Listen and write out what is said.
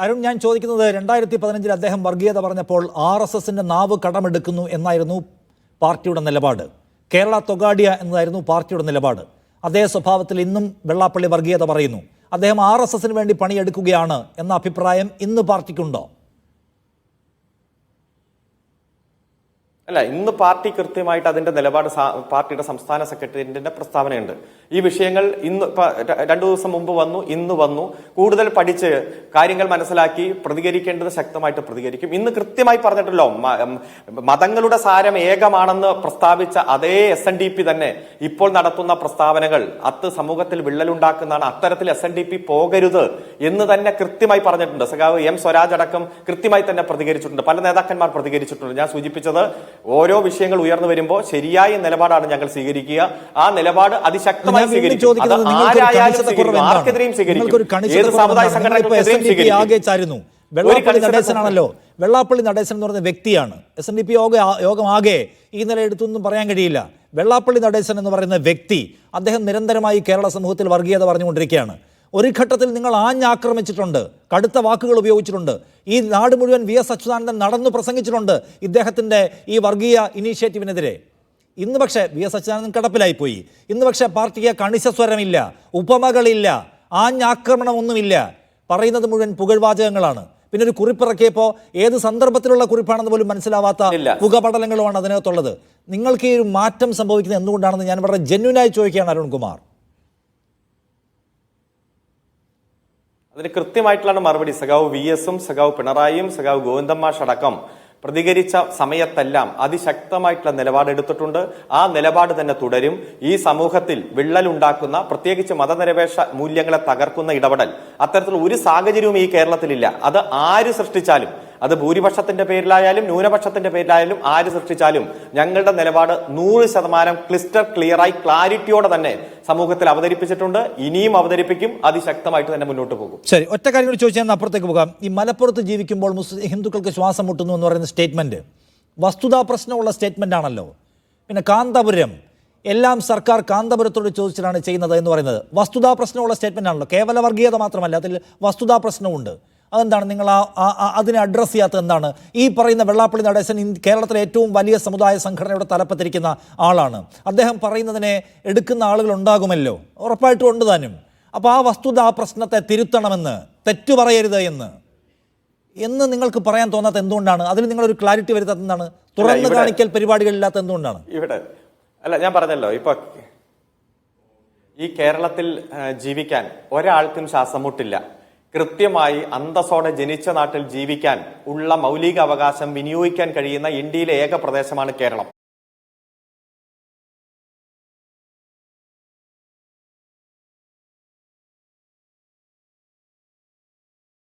അരുൺ, ഞാൻ ചോദിക്കുന്നത് 2015 അദ്ദേഹം വർഗീയത പറഞ്ഞപ്പോൾ RSSന്റെ നാവ് കടമെടുക്കുന്നു എന്നായിരുന്നു പാർട്ടിയുടെ നിലപാട്. കേരള തൊഗാഡിയ എന്നതായിരുന്നു പാർട്ടിയുടെ നിലപാട്. അതേ സ്വഭാവത്തിൽ ഇന്നും വെള്ളാപ്പള്ളി വർഗീയത പറയുന്നു. അദ്ദേഹം RSSന് വേണ്ടി പണിയെടുക്കുകയാണ് എന്ന അഭിപ്രായം ഇന്ന് പാർട്ടിക്കുണ്ടോ? അല്ല, ഇന്ന് പാർട്ടി കൃത്യമായിട്ട് അതിന്റെ നിലപാട് പാർട്ടിയുടെ സംസ്ഥാന സെക്രട്ടേറിയറ്റിന്റെ പ്രസ്താവനയുണ്ട്. ഈ വിഷയങ്ങൾ ഇന്ന് 2 ദിവസം മുമ്പ് വന്നു, ഇന്ന് വന്നു. കൂടുതൽ പഠിച്ച് കാര്യങ്ങൾ മനസ്സിലാക്കി പ്രതികരിക്കേണ്ടത് ശക്തമായിട്ട് പ്രതികരിക്കും. ഇന്ന് കൃത്യമായി പറഞ്ഞിട്ടല്ലോ, മതങ്ങളുടെ സാരം ഏകമാണെന്ന് പ്രസ്താവിച്ച അതേ SNDP തന്നെ ഇപ്പോൾ നടത്തുന്ന പ്രസ്താവനകൾ സമൂഹത്തിൽ വിള്ളലുണ്ടാക്കുന്നതാണ്. അത്തരത്തിൽ SNDP പോകരുത് എന്ന് തന്നെ കൃത്യമായി പറഞ്ഞിട്ടുണ്ട്. സഖാവ് M സ്വരാജ് അടക്കം കൃത്യമായി തന്നെ പ്രതികരിച്ചിട്ടുണ്ട്. പല നേതാക്കന്മാർ പ്രതികരിച്ചിട്ടുണ്ട്. ഞാൻ സൂചിപ്പിച്ചത്, ഓരോ വിഷയങ്ങൾ ഉയർന്നു വരുമ്പോൾ ശരിയായ നിലപാടാണ് ഞങ്ങൾ സ്വീകരിക്കുക. ആ നിലപാട് അതിശക്തമായി സ്വീകരിക്കും. ആർക്കെതിരെയും സ്വീകരിക്കും. ഏത് സമുദായ സംഘടനകൾക്കെതിരെയും സ്വീകരിക്കും. വെള്ളാപ്പള്ളി നടേശൻ എന്ന് പറയുന്ന വ്യക്തിയാണ്. SNDP യോഗം ആകെ ഈ നില എടുത്തൊന്നും പറയാൻ കഴിയില്ല. വെള്ളാപ്പള്ളി നടേശൻ എന്ന് പറയുന്ന വ്യക്തി, അദ്ദേഹം നിരന്തരമായി കേരള സമൂഹത്തിൽ വർഗീയത പറഞ്ഞുകൊണ്ടിരിക്കുകയാണ്. ഒരു ഘട്ടത്തിൽ നിങ്ങൾ ആഞ്ഞാക്രമിച്ചിട്ടുണ്ട്, കടുത്ത വാക്കുകൾ ഉപയോഗിച്ചിട്ടുണ്ട്. ഈ നാട് മുഴുവൻ VS അച്യുതാനന്ദൻ നടന്നു പ്രസംഗിച്ചിട്ടുണ്ട് ഇദ്ദേഹത്തിൻ്റെ ഈ വർഗീയ ഇനീഷ്യേറ്റീവിനെതിരെ. ഇന്ന് പക്ഷേ VS അച്യുതാനന്ദൻ കിടപ്പിലായിപ്പോയി. ഇന്ന് പക്ഷേ പാർട്ടിക്ക് കണിശസ്വരമില്ല, ഉപമകളില്ല, ആഞ്ഞാക്രമണമൊന്നുമില്ല. പറയുന്നത് മുഴുവൻ പുകഴ്വാചകങ്ങളാണ്. പിന്നെ ഒരു കുറിപ്പിറക്കിയപ്പോൾ ഏത് സന്ദർഭത്തിലുള്ള കുറിപ്പാണെന്ന് പോലും മനസ്സിലാവാത്ത പുകപടലങ്ങളുമാണ് അതിനകത്തുള്ളത്. നിങ്ങൾക്ക് ഈ ഒരു മാറ്റം സംഭവിക്കുന്നത് എന്തുകൊണ്ടാണെന്ന് ഞാൻ വളരെ ജെന്യൂനായി ചോദിക്കുകയാണ് അരുൺകുമാർ. അതിന് കൃത്യമായിട്ടുള്ള മറുപടി സഖാവ് VSഉം സഖാവ് പിണറായിയും സഖാവ് ഗോവിന്ദമാഷ് അടക്കം പ്രതികരിച്ച സമയത്തെല്ലാം അതിശക്തമായിട്ടുള്ള നിലപാടെടുത്തിട്ടുണ്ട്. ആ നിലപാട് തന്നെ തുടരും. ഈ സമൂഹത്തിൽ വിള്ളലുണ്ടാക്കുന്ന, പ്രത്യേകിച്ച് മതനിരപേക്ഷ മൂല്യങ്ങളെ തകർക്കുന്ന ഇടപെടൽ അത്തരത്തിലുള്ള ഒരു സാഹചര്യവും ഈ കേരളത്തിലില്ല. അത് ആര് സൃഷ്ടിച്ചാലും, അത് ഭൂരിപക്ഷത്തിന്റെ പേരിലായാലും ന്യൂനപക്ഷത്തിന്റെ പേരിലായാലും ആര് സൃഷ്ടിച്ചാലും ഞങ്ങളുടെ നിലപാട് 100% ക്ലിസ്റ്റർ ക്ലിയറായി ക്ലാരിറ്റിയോടെ തന്നെ സമൂഹത്തിൽ അവതരിപ്പിച്ചിട്ടുണ്ട്. ഇനിയും അവതരിപ്പിക്കും. അതിശക്തമായിട്ട് തന്നെ മുന്നോട്ട് പോകും. ശരി, ഒറ്റ കാര്യം കൂടി ചോദിച്ചാൽ അപ്പുറത്തേക്ക് പോകാം. ഈ മലപ്പുറത്ത് ജീവിക്കുമ്പോൾ ഹിന്ദുക്കൾക്ക് ശ്വാസം മുട്ടുന്നു എന്ന് പറയുന്ന സ്റ്റേറ്റ്മെന്റ് വസ്തുതാ പ്രശ്നമുള്ള സ്റ്റേറ്റ്മെന്റ് ആണല്ലോ. പിന്നെ കാന്തപുരം, എല്ലാം സർക്കാർ കാന്തപുരത്തോട് ചോദിച്ചിട്ടാണ് ചെയ്യുന്നത് എന്ന് പറയുന്നത് വസ്തുതാ പ്രശ്നമുള്ള സ്റ്റേറ്റ്മെന്റ് ആണല്ലോ. കേവല വർഗീയത മാത്രമല്ല, അതിൽ വസ്തുതാ പ്രശ്നമുണ്ട്. അതെന്താണ് നിങ്ങൾ അതിനെ അഡ്രസ്സ് ചെയ്യാത്തത്? എന്താണ് ഈ പറയുന്ന വെള്ളാപ്പള്ളി നടേശൻ കേരളത്തിലെ ഏറ്റവും വലിയ സമുദായ സംഘടനയുടെ തലപ്പത്തിരിക്കുന്ന ആളാണ്. അദ്ദേഹം പറയുന്നതിനെ എടുക്കുന്ന ആളുകൾ ഉണ്ടാകുമല്ലോ, ഉറപ്പായിട്ടും ഉണ്ട് താനും. അപ്പോൾ ആ വസ്തുത, ആ പ്രശ്നത്തെ തിരുത്തണമെന്ന്, തെറ്റു പറയരുത് എന്ന് നിങ്ങൾക്ക് പറയാൻ തോന്നാത്ത എന്തുകൊണ്ടാണ്? അതിൽ നിങ്ങളൊരു ക്ലാരിറ്റി വരുത്താത്ത എന്താണ്? തുറന്നു കാണിക്കൽ പരിപാടികളില്ലാത്ത എന്തുകൊണ്ടാണ്? ഇവിടെ അല്ല, ഞാൻ പറഞ്ഞല്ലോ, ഇപ്പൊ ഈ കേരളത്തിൽ ജീവിക്കാൻ ഒരാൾക്കും ശ്വാസം മുട്ടില്ല. കൃത്യമായി അന്തസ്സോടെ ജനിച്ച നാട്ടിൽ ജീവിക്കാൻ ഉള്ള മൗലിക അവകാശം വിനിയോഗിക്കാൻ കഴിയുന്ന ഇന്ത്യയിലെ ഏക പ്രദേശമാണ് കേരളം.